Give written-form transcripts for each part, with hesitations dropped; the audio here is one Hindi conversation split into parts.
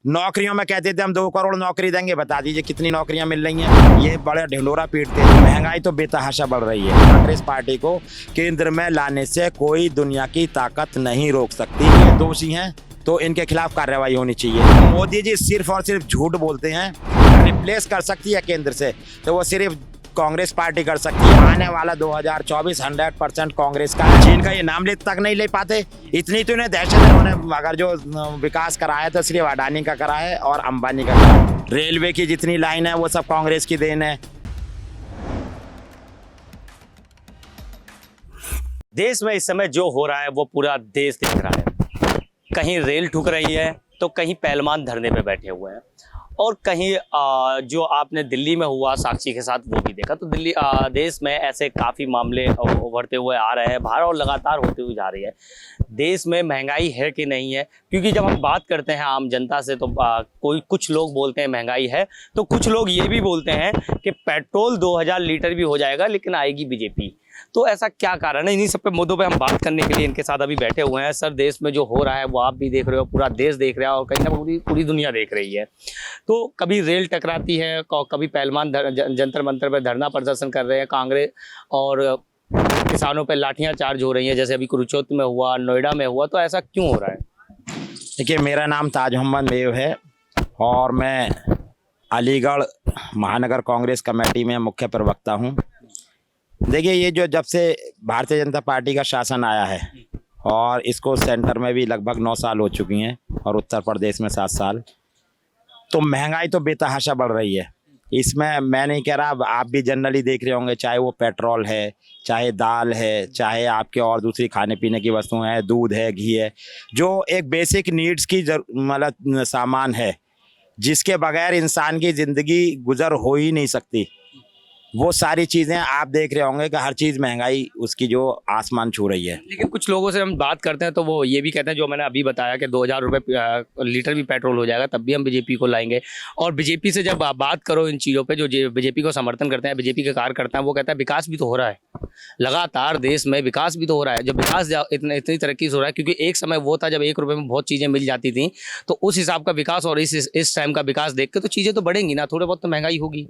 नौकरियों में कहते थे हम 2 करोड़ नौकरी देंगे, बता दीजिए कितनी नौकरियां मिल रही हैं। ये बड़े ढिंढोरा पीटते थे। महंगाई तो बेतहाशा बढ़ रही है। कांग्रेस पार्टी को केंद्र में लाने से कोई दुनिया की ताकत नहीं रोक सकती। ये दोषी हैं तो इनके खिलाफ कार्रवाई होनी चाहिए। मोदी जी सिर्फ और सिर्फ झूठ बोलते हैं। रिप्लेस कर सकती है केंद्र से तो वो सिर्फ कांग्रेस पार्टी कर सकती है। आने वाला 2024 100% कांग्रेस का है। चीन का ये नाम ले तक नहीं ले पाते। इतनी तो इन्हें दहशत है। उन्होंने अगर जो विकास कराया तो सिर्फ अडानी का करा है और अंबानी का करा है। रेलवे की जितनी लाइन है वो सब कांग्रेस की देन है। देश में इस समय जो हो रहा है वो पूरा देश देख रहा है। कहीं रेल ठुक रही है तो कहीं पहलवान धरने पे बैठे हुए हैं और कहीं जो आपने दिल्ली में हुआ साक्षी के साथ वो भी देखा। तो दिल्ली देश में ऐसे काफ़ी मामले उभरते हुए आ रहे हैं, बाहर और लगातार होती हुई जा रही है। देश में महंगाई है कि नहीं है, क्योंकि जब हम बात करते हैं आम जनता से तो कुछ लोग बोलते हैं महंगाई है, तो कुछ लोग ये भी बोलते हैं कि पेट्रोल 2000 लीटर भी हो जाएगा लेकिन आएगी बीजेपी। तो ऐसा क्या कारण है? इन्हीं सब पे मुद्दों पे हम बात करने के लिए इनके साथ अभी बैठे हुए हैं। सर, देश में जो हो रहा है वो आप भी देख रहे हो, पूरा देश देख रहा है और कहीं ना पूरी दुनिया देख रही है। तो कभी रेल टकराती है, कभी पहलवान जंतर मंतर पर धरना प्रदर्शन कर रहे हैं कांग्रेस, और किसानों पर लाठियां चार्ज हो रही हैं, जैसे अभी कुरुक्षेत्र में हुआ, नोएडा में हुआ। तो ऐसा क्यों हो रहा है? देखिए, मेरा नाम ताज मोहम्मद मेव है और मैं अलीगढ़ महानगर कांग्रेस कमेटी में मुख्य प्रवक्ता हूँ। देखिए, ये जो जब से भारतीय जनता पार्टी का शासन आया है और इसको सेंटर में भी लगभग 9 साल हो चुकी हैं और उत्तर प्रदेश में 7 साल, तो महंगाई तो बेतहाशा बढ़ रही है। इसमें मैं नहीं कह रहा, आप भी जनरली देख रहे होंगे, चाहे वो पेट्रोल है, चाहे दाल है, चाहे आपके और दूसरी खाने पीने की वस्तुएं हैं, दूध है, घी है, जो एक बेसिक नीड्स की मतलब सामान है जिसके बगैर इंसान की ज़िंदगी गुजर हो ही नहीं सकती। वो सारी चीज़ें आप देख रहे होंगे कि हर चीज़ महंगाई उसकी जो आसमान छू रही है। लेकिन कुछ लोगों से हम बात करते हैं तो वो ये भी कहते हैं, जो मैंने अभी बताया कि 2000 रुपये लीटर भी पेट्रोल हो जाएगा तब भी हम बीजेपी को लाएंगे। और बीजेपी से जब आप बात करो इन चीज़ों पे, जो बीजेपी को समर्थन करते हैं, बीजेपी के कार्यकर्ता हैं, वो कहता है विकास भी तो हो रहा है, लगातार देश में विकास भी तो हो रहा है। जब विकास इतनी तरक्की हो रहा है, क्योंकि एक समय वो था जब 1 रुपये में बहुत चीज़ें मिल जाती थी, तो उस हिसाब का विकास और इस टाइम का विकास देख के तो चीज़ें तो बढ़ेंगी ना, थोड़े बहुत तो महंगाई होगी।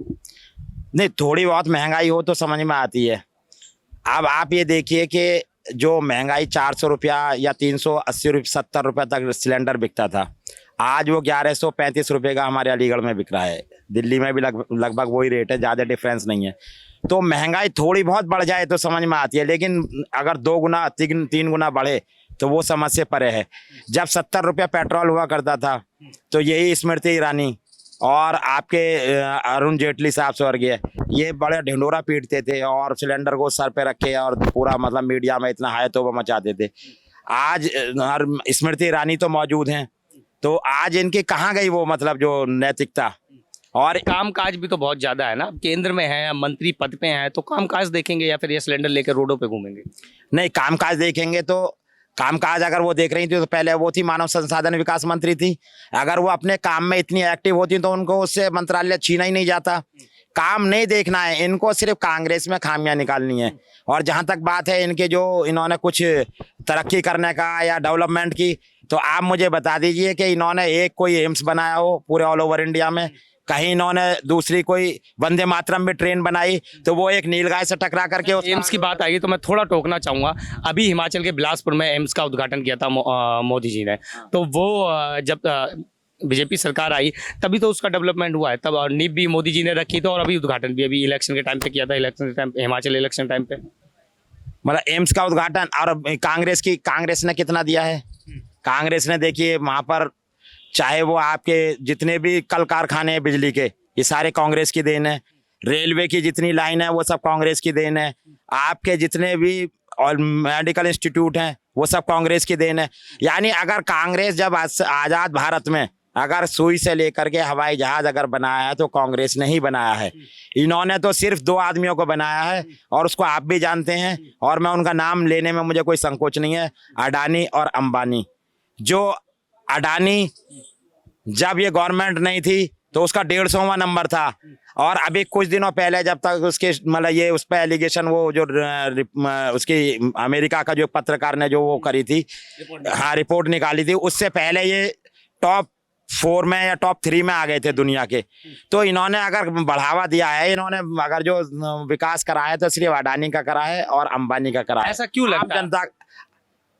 नहीं, थोड़ी बहुत महंगाई हो तो समझ में आती है। अब आप ये देखिए कि जो महंगाई 400 रुपया या 380 रुपये 70 रुपये तक सिलेंडर बिकता था, आज वो 1135 रुपये का हमारे अलीगढ़ में बिक रहा है। दिल्ली में भी लगभग वही रेट है, ज़्यादा डिफरेंस नहीं है। तो महंगाई थोड़ी बहुत बढ़ जाए तो समझ में आती है, लेकिन अगर 2 गुना 3 गुना बढ़े तो वो समझ से परे है। जब 70 रुपया पेट्रोल हुआ करता था तो यही स्मृति ईरानी और आपके अरुण जेटली साहब स्वर्गीय, ये बड़े ढिंढोरा पीटते थे और सिलेंडर को सर पे रखे और पूरा मतलब मीडिया में इतना हाय तौबा मचाते थे। आज स्मृति ईरानी तो मौजूद हैं, तो आज इनकी कहाँ गई वो मतलब जो नैतिकता? और काम काज भी तो बहुत ज्यादा है ना, केंद्र में है, मंत्री पद पे हैं, तो काम काज देखेंगे या फिर ये सिलेंडर लेकर रोडों पे घूमेंगे? नहीं, काम काज देखेंगे तो कामकाज अगर वो देख रही थी तो पहले वो थी मानव संसाधन विकास मंत्री थी। अगर वो अपने काम में इतनी एक्टिव होती तो उनको उससे मंत्रालय छीना ही नहीं जाता। काम नहीं देखना है इनको, सिर्फ कांग्रेस में खामियां निकालनी है। और जहां तक बात है इनके जो इन्होंने कुछ तरक्की करने का या डेवलपमेंट की, तो आप मुझे बता दीजिए कि इन्होंने एक कोई एम्स बनाया हो पूरे ऑल ओवर इंडिया में? कहीं इन्होंने दूसरी कोई वंदे मातरम में ट्रेन बनाई तो वो एक नीलगाय से टकरा करके एम्स की बात आई तो मैं थोड़ा टोकना चाहूँगा। अभी हिमाचल के बिलासपुर में एम्स का उद्घाटन किया था मोदी जी ने, तो वो जब बीजेपी सरकार आई तभी तो उसका डेवलपमेंट हुआ है। तब नींव भी मोदी जी ने रखी थी और अभी उद्घाटन भी अभी इलेक्शन के टाइम पे किया था, इलेक्शन के टाइम, हिमाचल इलेक्शन टाइम पे। मतलब एम्स का उद्घाटन। और कांग्रेस ने कितना दिया है? कांग्रेस ने देखिए वहाँ पर चाहे वो आपके जितने भी कल कारखाने हैं बिजली के, ये सारे कांग्रेस की देन है। रेलवे की जितनी लाइन है वो सब कांग्रेस की देन है। आपके जितने भी और मेडिकल इंस्टीट्यूट हैं वो सब कांग्रेस की देन है। यानी अगर कांग्रेस जब आज़ाद भारत में अगर सुई से लेकर के हवाई जहाज अगर बनाया है तो कांग्रेस ने ही बनाया है। इन्होंने तो सिर्फ 2 आदमियों को बनाया है और उसको आप भी जानते हैं और मैं उनका नाम लेने में मुझे कोई संकोच नहीं है, अडानी और अंबानी। जो अडानी जब ये गवर्नमेंट नहीं थी तो उसका 150वां नंबर था, और अभी कुछ दिनों पहले जब तक उसके मतलब ये उस पर एलिगेशन वो जो उसकी अमेरिका का जो पत्रकार ने जो वो करी थी, हाँ, रिपोर्ट निकाली थी, उससे पहले ये टॉप 4 में या टॉप 3 में आ गए थे दुनिया के। तो इन्होंने अगर बढ़ावा दिया है, इन्होंने अगर जो विकास करा है तो सिर्फ अडानी का करा है और अंबानी का करा है। ऐसा क्यों लगता है? जनता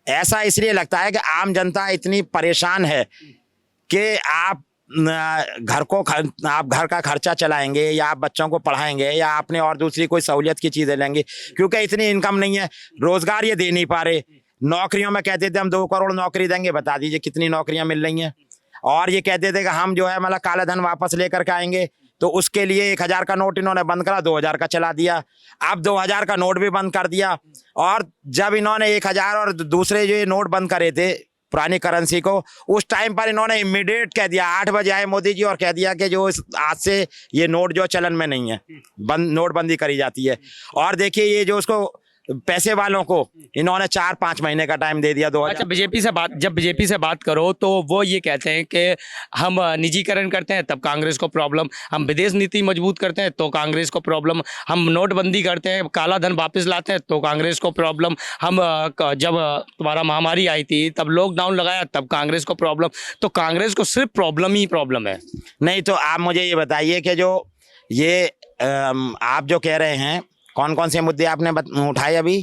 ऐसा इसलिए लगता है कि आम जनता इतनी परेशान है कि आप आप घर का खर्चा चलाएंगे या आप बच्चों को पढ़ाएंगे या आपने और दूसरी कोई सहूलियत की चीजें लेंगे, क्योंकि इतनी इनकम नहीं है, रोजगार ये दे नहीं पा रहे। नौकरियों में कहते थे हम 2 करोड़ नौकरी देंगे, बता दीजिए कितनी नौकरियां मिल रही हैं। और ये कहते थे कि हम जो है मतलब काला धन वापस लेकर के आएंगे, तो उसके लिए 1000 का नोट इन्होंने बंद करा, 2000 का चला दिया। अब 2000 का नोट भी बंद कर दिया। और जब इन्होंने 1000 और दूसरे जो ये नोट बंद करे थे पुरानी करेंसी को, उस टाइम पर इन्होंने इमीडिएट कह दिया, 8 बजे आए मोदी जी और कह दिया कि जो आज से ये नोट जो चलन में नहीं है, नोटबंदी करी जाती है। और देखिए ये जो उसको पैसे वालों को इन्होंने 4-5 महीने का टाइम दे दिया। 2000 अच्छा, जब बीजेपी से बात करो तो वो ये कहते हैं कि हम निजीकरण करते हैं तब कांग्रेस को प्रॉब्लम, हम विदेश नीति मजबूत करते हैं तो कांग्रेस को प्रॉब्लम, हम नोटबंदी करते हैं, काला धन वापस लाते हैं तो कांग्रेस को प्रॉब्लम, हम जब तुम्हारा महामारी आई थी तब लॉकडाउन लगाया तब कांग्रेस को प्रॉब्लम। तो कांग्रेस को सिर्फ प्रॉब्लम ही प्रॉब्लम है। नहीं तो आप मुझे ये बताइए कि जो ये आप जो कह रहे हैं, कौन कौन से मुद्दे आपने उठाए अभी?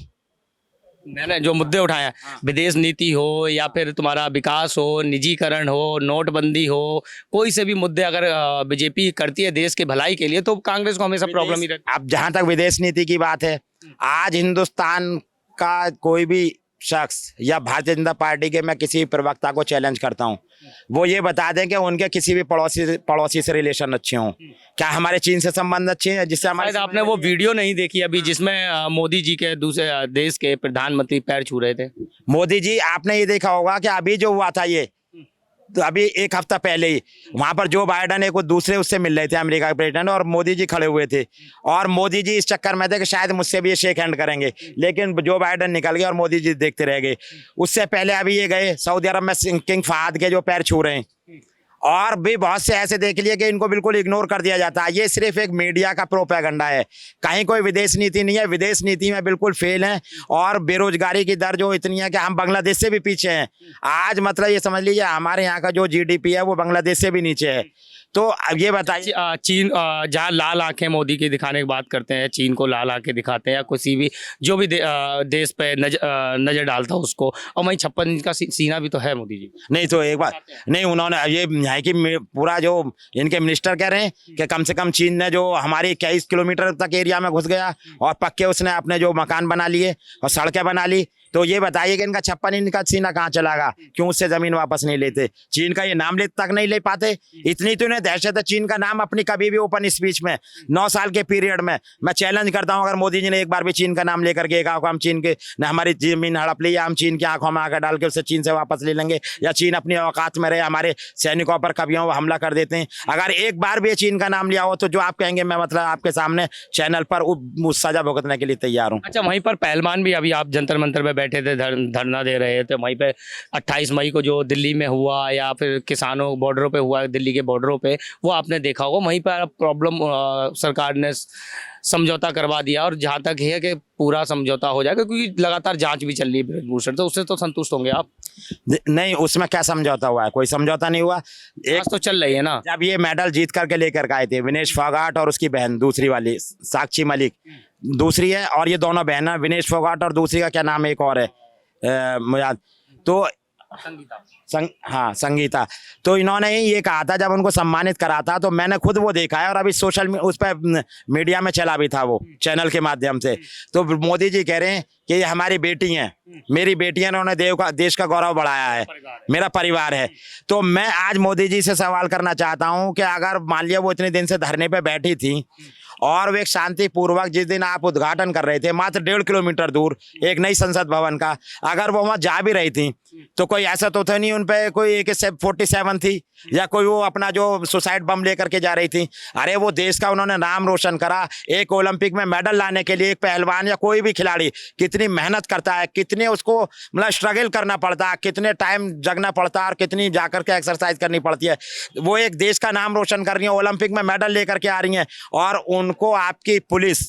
मैंने जो मुद्दे उठाए, विदेश नीति हो या फिर तुम्हारा विकास हो, निजीकरण हो, नोटबंदी हो, कोई से भी मुद्दे अगर बीजेपी करती है देश के भलाई के लिए तो कांग्रेस को हमेशा प्रॉब्लम ही रहती है। अब जहां तक विदेश नीति की बात है, आज हिंदुस्तान का कोई भी शख्स या भारतीय जनता पार्टी के मैं किसी प्रवक्ता को चैलेंज करता हूं, वो ये बता दें कि उनके किसी भी पड़ोसी से रिलेशन अच्छे हों। क्या हमारे चीन से संबंध अच्छे हैं जिससे हमारे? शायद आपने वो वीडियो नहीं देखी अभी जिसमें मोदी जी के दूसरे देश के प्रधानमंत्री पैर छू रहे थे। मोदी जी, आपने ये देखा होगा कि अभी जो हुआ था ये, तो अभी 1 हफ्ता पहले ही वहां पर जो बाइडन एक दूसरे उससे मिल रहे थे, अमेरिका के प्रेसिडेंट, और मोदी जी खड़े हुए थे। और मोदी जी इस चक्कर में थे कि शायद मुझसे भी ये शेक हैंड करेंगे, लेकिन जो बाइडन निकल गए और मोदी जी देखते रह गए। उससे पहले अभी ये गए सऊदी अरब में किंग फहद के जो पैर छू रहे हैं, और भी बहुत से ऐसे देख लिए कि इनको बिल्कुल इग्नोर कर दिया जाता है। ये सिर्फ एक मीडिया का प्रोपेगेंडा है, कहीं कोई विदेश नीति नहीं है। विदेश नीति में बिल्कुल फेल है, और बेरोजगारी की दर जो इतनी है कि हम बांग्लादेश से भी पीछे हैं। आज मतलब ये समझ लीजिए हमारे यहाँ का जो जीडीपी है वो बांग्लादेश से भी नीचे है। तो अब ये बताइए, चीन जहाँ लाल आंखें मोदी की दिखाने की बात करते हैं, चीन को लाल आंखें दिखाते हैं या किसी भी जो भी देश पे नजर डालता है उसको, और वहीं 56 इंच का सीना भी तो है मोदी जी। नहीं तो एक बात नहीं, उन्होंने ये है कि पूरा जो इनके मिनिस्टर कह रहे हैं कि कम से कम चीन ने जो हमारी 21 किलोमीटर तक एरिया में घुस गया और पक्के उसने अपने जो मकान बना लिए और सड़कें बना ली। तो ये बताइए कि इनका 56 इंच का सीना कहाँ चला गया? क्यों उससे जमीन वापस नहीं लेते? चीन का ये नाम ले तक नहीं ले पाते। इतनी तो इन्हें दहशत है चीन का नाम अपनी कभी भी ओपन स्पीच में 9 साल के पीरियड में मैं चैलेंज करता हूं, अगर मोदी जी ने एक बार भी चीन का नाम लेकर के कहा हम चीन के न हमारी जमीन हड़प ली या हम चीन की आंखों में आकर डाल के उससे चीन से वापस ले लेंगे, या चीन अपनी औकात में रहे हमारे सैनिकों पर कभी हमला कर देते हैं, अगर एक बार भी चीन का नाम लिया हो तो जो आप कहेंगे मैं मतलब आपके सामने चैनल पर उस सजा भुगतने के लिए तैयार हूँ। अच्छा, वहीं पर पहलवान भी अभी आप जंतर मंतर पे बैठे थे, धरना दे रहे थे वहीं पे 28 मई को जो दिल्ली में हुआ या फिर किसानों बॉर्डरों पे हुआ, दिल्ली के बॉर्डरों पे, वो आपने देखा होगा। वहीं पर प्रॉब्लम सरकार ने समझौता करवा दिया, और जहाँ तक है कि पूरा समझौता हो जाएगा क्योंकि लगातार जांच भी चल रही है ब्रजभूषण, तो उससे तो संतुष्ट होंगे आप? नहीं, उसमें क्या समझौता हुआ है? कोई समझौता नहीं हुआ। एक तो चल रही है ना, जब ये मेडल जीत करके लेकर आए थे विनेश फोगाट और उसकी बहन दूसरी वाली साक्षी मलिक दूसरी है, और ये दोनों बहन है, विनेश फोगाट और दूसरी का क्या नाम है एक और है तो हाँ संगीता। तो इन्होंने ही ये कहा था जब उनको सम्मानित करा था, तो मैंने खुद वो देखा है और अभी उस पर मीडिया में चला भी था वो चैनल के माध्यम से। तो मोदी जी कह रहे हैं कि ये हमारी बेटी हैं, मेरी बेटियां, उन्होंने देश का गौरव बढ़ाया है, मेरा परिवार है। तो मैं आज मोदी जी से सवाल करना चाहता हूं कि अगर मान लिया वो इतने दिन से धरने पे बैठी थी और वो एक शांतिपूर्वक, जिस दिन आप उद्घाटन कर रहे थे मात्र 1.5 किलोमीटर दूर एक नई संसद भवन का, अगर वो वहां जा भी रही थी तो कोई ऐसा तो था नहीं उन पे कोई AK-47 थी या कोई वो अपना जो सुसाइड बम लेकर के जा रही थी। अरे वो देश का उन्होंने नाम रोशन करा। एक ओलंपिक में मेडल लाने के लिए एक पहलवान या कोई भी खिलाड़ी कितनी मेहनत करता है, कितने उसको मतलब स्ट्रगल करना पड़ता है, कितने टाइम जगना पड़ता है और कितनी जाकर के एक्सरसाइज करनी पड़ती है। वो एक देश का नाम रोशन कर रही है, ओलंपिक में मेडल लेकर के आ रही हैं, और उनको आपकी पुलिस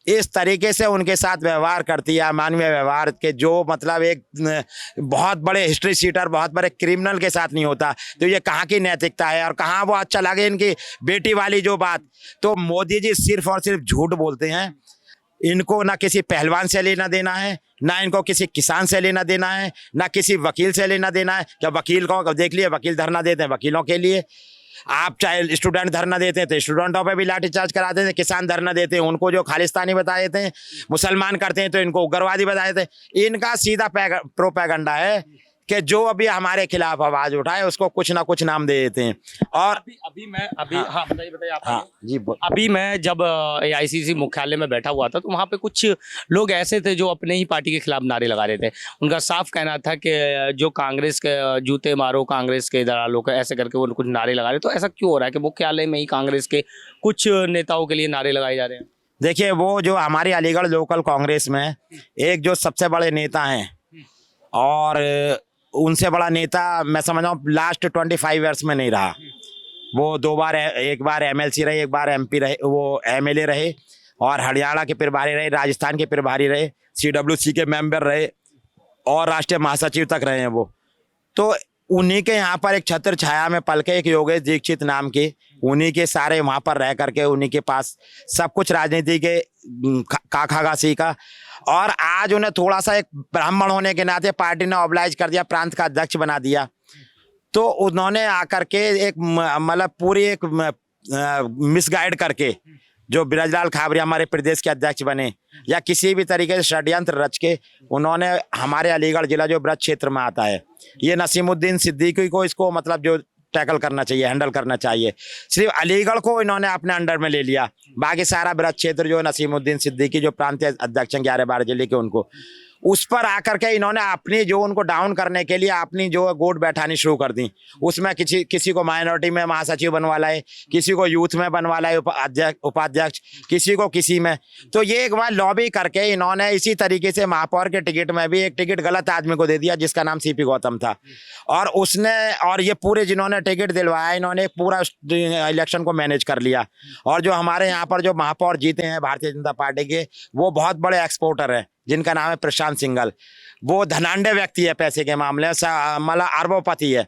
इस तरीके से उनके साथ व्यवहार करती है, अमानवीय व्यवहार के, जो मतलब एक बहुत बड़े हिस्ट्री शीटर, बहुत बड़े क्रिमिनल के साथ नहीं होता। तो ये कहाँ की नैतिकता है और कहाँ वो अच्छा लगे इनकी बेटी वाली जो बात। तो मोदी जी सिर्फ और सिर्फ झूठ बोलते हैं। इनको ना किसी पहलवान से लेना देना है, ना इनको किसी किसान से लेना देना है, ना किसी वकील से लेना देना है। क्या वकील को देख लिए, वकील धरना देते हैं वकीलों के लिए। आप चाहे स्टूडेंट धरना देते हैं तो स्टूडेंटों पे भी लाठीचार्ज करा देते हैं। किसान धरना देते हैं, उनको जो खालिस्तानी बता देते हैं। मुसलमान करते हैं तो इनको उग्रवादी बता देते हैं। इनका सीधा प्रोपेगेंडा है कि जो अभी हमारे खिलाफ आवाज उठाए उसको कुछ ना कुछ नाम दे देते हैं। और हाँ बताइए आप। हाँ जी, अभी मैं जब AICC मुख्यालय में बैठा हुआ था तो वहाँ पे कुछ लोग ऐसे थे जो अपने ही पार्टी के खिलाफ नारे लगा रहे थे। उनका साफ कहना था कि जो कांग्रेस के जूते मारो, कांग्रेस के दलालों को, ऐसे करके वो कुछ नारे लगा रहे। तो ऐसा क्यों हो रहा है कि मुख्यालय में ही कांग्रेस के कुछ नेताओं के लिए नारे लगाए जा रहे हैं? देखिए, वो जो हमारी अलीगढ़ लोकल कांग्रेस में एक जो सबसे बड़े नेता हैं और उनसे बड़ा नेता मैं समझ रहा हूँ लास्ट 25 ईयर्स में नहीं रहा। वो 2 बार, एक बार MLC रहे, एक बार MP रहे, वो MLA रहे और हरियाणा के प्रभारी रहे, राजस्थान के प्रभारी रहे, CWC के मेंबर रहे और राष्ट्रीय महासचिव तक रहे हैं वो। तो उन्हीं के यहाँ पर एक छत्र छाया में पल के एक योगेश दीक्षित नाम के, उन्हीं के सारे वहाँ पर रह करके उन्हीं के पास सब कुछ राजनीति के काखागासी का। और आज उन्हें थोड़ा सा एक ब्राह्मण होने के नाते पार्टी ने ऑब्लाइज कर दिया, प्रांत का अध्यक्ष बना दिया। तो उन्होंने आकर के एक मतलब पूरी एक मिसगाइड करके जो ब्रजलाल खाबरिया हमारे प्रदेश के अध्यक्ष बने, या किसी भी तरीके से षड्यंत्र रच के उन्होंने हमारे अलीगढ़ जिला जो ब्रज क्षेत्र में आता है, ये नसीमुद्दीन सिद्दीकी को इसको मतलब जो टैकल करना चाहिए, हैंडल करना चाहिए। सिर्फ अलीगढ़ को इन्होंने अपने अंडर में ले लिया, बाकी सारा ब्रज क्षेत्र जो नसीमुद्दीन सिद्दीकी जो प्रांतीय अध्यक्ष हैं 11-12 जिले के, उनको उस पर आकर के इन्होंने अपनी जो उनको डाउन करने के लिए अपनी जो गोट बैठानी शुरू कर दी। उसमें किसी को माइनॉरिटी में महासचिव बनवा लाए, किसी को यूथ में बनवा लाए उपाध्यक्ष, किसी को किसी में। तो ये एक बार लॉबी करके इन्होंने इसी तरीके से महापौर के टिकट में भी एक टिकट गलत आदमी को दे दिया जिसका नाम CP गौतम था। और उसने और ये पूरे जिन्होंने टिकट दिलवाया इन्होंने पूरा इलेक्शन को मैनेज कर लिया। और जो हमारे यहाँ पर जो महापौर जीते हैं भारतीय जनता पार्टी के, वो बहुत बड़े एक्सपोर्टर हैं जिनका नाम है प्रशांत सिंघल। वो धनाढ्य व्यक्ति है, पैसे के मामले में मतलब अरबोपति है।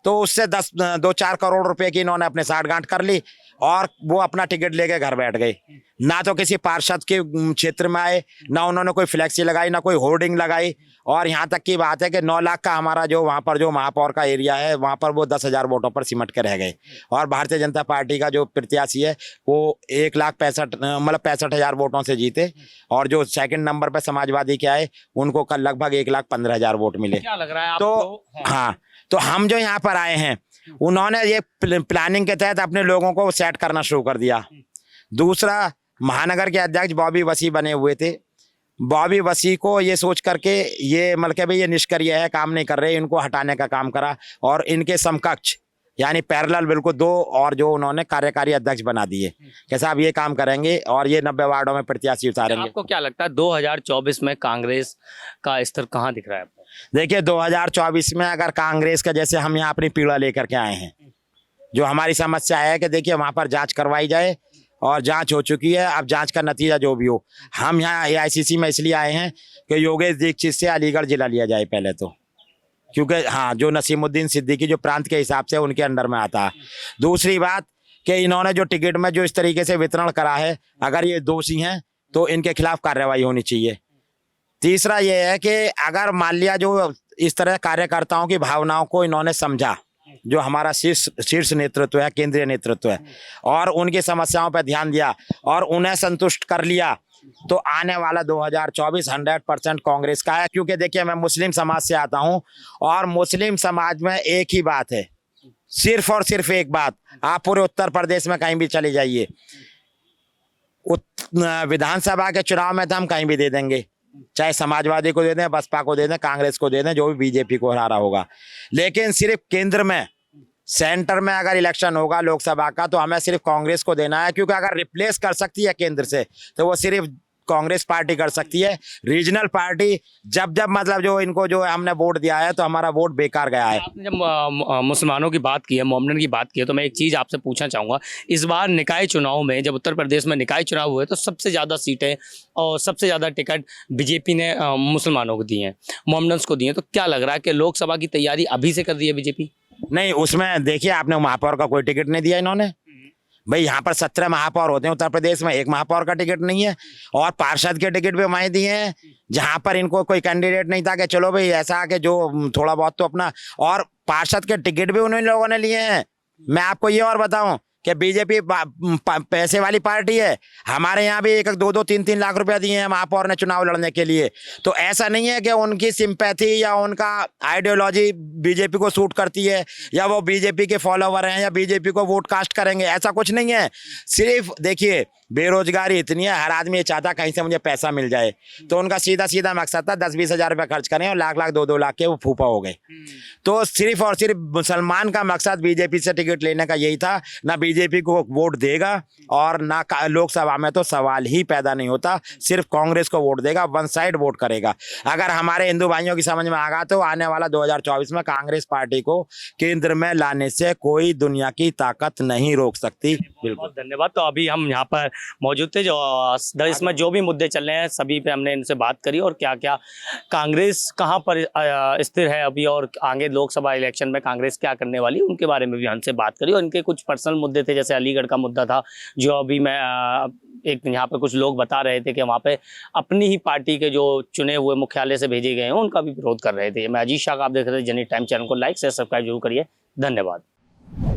तो उससे 2-4 करोड़ रुपए की इन्होंने अपने साठगांठ कर ली और वो अपना टिकट लेके घर बैठ गए। ना तो किसी पार्षद के क्षेत्र में आए, ना उन्होंने कोई फ्लैक्सी लगाई, ना कोई होर्डिंग लगाई। और यहाँ तक की बात है कि 9 लाख का हमारा जो वहाँ पर जो महापौर का एरिया है वहाँ पर वो 10,000 वोटों पर सिमट के रह गए। और भारतीय जनता पार्टी का जो प्रत्याशी है वो 1,65,000 वोटों से जीते। और जो सेकंड नंबर पर समाजवादी के आए उनको कल लगभग 1,15,000 वोट मिले। क्या लग रहा है तो आपको? हाँ, तो हम जो यहाँ पर आए हैं उन्होंने ये प्लानिंग के तहत अपने लोगों को सेट करना शुरू कर दिया। दूसरा, महानगर के अध्यक्ष बॉबी वसी बने हुए थे। बॉबी वसी को ये सोच करके ये मतलब ये निष्क्रिय है, काम नहीं कर रहे, इनको हटाने का काम करा। और इनके समकक्ष यानी पैरेलल बिल्कुल 2 और जो उन्होंने कार्यकारी अध्यक्ष बना दिए कि साहब ये काम करेंगे और ये 90 वार्डों में प्रत्याशी उतारेंगे। आपको क्या लगता है 2024 में कांग्रेस का स्तर कहाँ दिख रहा है आपको? देखिए, 2024 में अगर कांग्रेस का, जैसे हम यहाँ अपनी पीड़ा लेकर के आए हैं, जो हमारी समस्या है कि देखिए वहाँ पर जांच करवाई जाए और जांच हो चुकी है। अब जांच का नतीजा जो भी हो, हम यहाँ AICC में इसलिए आए हैं कि योगेश दीक्षित से अलीगढ़ जिला लिया जाए पहले तो, क्योंकि हाँ जो नसीमुद्दीन सिद्दीकी जो प्रांत के हिसाब से उनके अंडर में आता है। दूसरी बात कि इन्होंने जो टिकट में जो इस तरीके से वितरण करा है, अगर ये दोषी हैं तो इनके खिलाफ कार्रवाई होनी चाहिए। तीसरा ये है कि अगर मान लिया जो इस तरह कार्यकर्ताओं की भावनाओं को इन्होंने समझा, जो हमारा शीर्ष नेतृत्व है, केंद्रीय नेतृत्व है, और उनकी समस्याओं पर ध्यान दिया और उन्हें संतुष्ट कर लिया, तो आने वाला 2024 100% कांग्रेस का है। क्योंकि देखिए, मैं मुस्लिम समाज से आता हूं और मुस्लिम समाज में एक ही बात है, सिर्फ और सिर्फ एक बात। आप पूरे उत्तर प्रदेश में कहीं भी चले जाइए, विधानसभा के चुनाव में तो हम कहीं भी दे देंगे, चाहे समाजवादी को दे दें, बसपा को दे दें, कांग्रेस को दे दें, जो भी बीजेपी को हरा रहा होगा। लेकिन सिर्फ केंद्र में, सेंटर में अगर इलेक्शन होगा लोकसभा का, तो हमें सिर्फ कांग्रेस को देना है। क्योंकि अगर रिप्लेस कर सकती है केंद्र से तो वो सिर्फ कांग्रेस पार्टी कर सकती है। रीजनल पार्टी जब जब मतलब जो इनको जो हमने वोट दिया है तो हमारा वोट बेकार गया है। आपने जब मुसलमानों की बात की है, मोमडन की बात की है, तो मैं एक चीज़ आपसे पूछना चाहूँगा। इस बार निकाय चुनाव में, जब उत्तर प्रदेश में निकाय चुनाव हुए, तो सबसे ज़्यादा सीटें और सबसे ज़्यादा टिकट बीजेपी ने मुसलमानों को दिए हैं, मोमडन्स को दिए हैं। तो क्या लग रहा है कि लोकसभा की तैयारी अभी से कर दी है बीजेपी? नहीं, उसमें देखिए आपने महापौर का कोई टिकट नहीं दिया इन्होंने। भाई यहाँ पर 17 महापौर होते हैं उत्तर प्रदेश में, एक महापौर का टिकट नहीं है। और पार्षद के टिकट भी वहीं दिए हैं जहाँ पर इनको कोई कैंडिडेट नहीं था कि चलो भाई ऐसा कि जो थोड़ा बहुत तो अपना, और पार्षद के टिकट भी उन्हीं लोगों ने लिए हैं। मैं आपको ये और बताऊं कि बीजेपी पैसे वाली पार्टी है। हमारे यहाँ भी 1-1, 2-2, 3-3 लाख रुपया दिए हैं महापौर ने चुनाव लड़ने के लिए। तो ऐसा नहीं है कि उनकी सिंपैथी या उनका आइडियोलॉजी बीजेपी को सूट करती है या वो बीजेपी के फॉलोवर हैं या बीजेपी को वोट कास्ट करेंगे, ऐसा कुछ नहीं है। सिर्फ देखिए बेरोजगारी इतनी है, हर आदमी ये चाहता कहीं से मुझे पैसा मिल जाए, तो उनका सीधा सीधा मकसद था 10-20 हज़ार रुपया खर्च करें और लाख 2-2 लाख के वो फूफा हो गए। तो सिर्फ और सिर्फ मुसलमान का मकसद बीजेपी से टिकट लेने का यही था। ना बीजेपी को वोट देगा और ना लोकसभा में तो सवाल ही पैदा नहीं होता, सिर्फ कांग्रेस को वोट देगा, वन साइड वोट करेगा। अगर हमारे हिंदू भाइयों की समझ में आ गया तो आने वाला 2024 में कांग्रेस पार्टी को केंद्र में लाने से कोई दुनिया की ताकत नहीं रोक सकती। बहुत धन्यवाद। तो अभी हम यहाँ पर मौजूद थे, जो देश में जो भी मुद्दे चल रहे हैं सभी पे हमने इनसे बात करी, और क्या क्या कांग्रेस कहाँ पर स्थिर है अभी, और आगे लोकसभा इलेक्शन में कांग्रेस क्या करने वाली, उनके बारे में भी हमसे बात करी। और इनके कुछ पर्सनल मुद्दे थे, जैसे अलीगढ़ का मुद्दा था, जो अभी मैं एक यहाँ पे कुछ लोग बता रहे थे कि वहाँ पे अपनी ही पार्टी के जो चुने हुए मुख्यालय से भेजे गए हैं उनका भी विरोध कर रहे थे। मैं अजीत शाह का, आप देख रहे थे जनहित टाइम। चैनल को लाइक शेयर सब्सक्राइब जरूर करिए। धन्यवाद।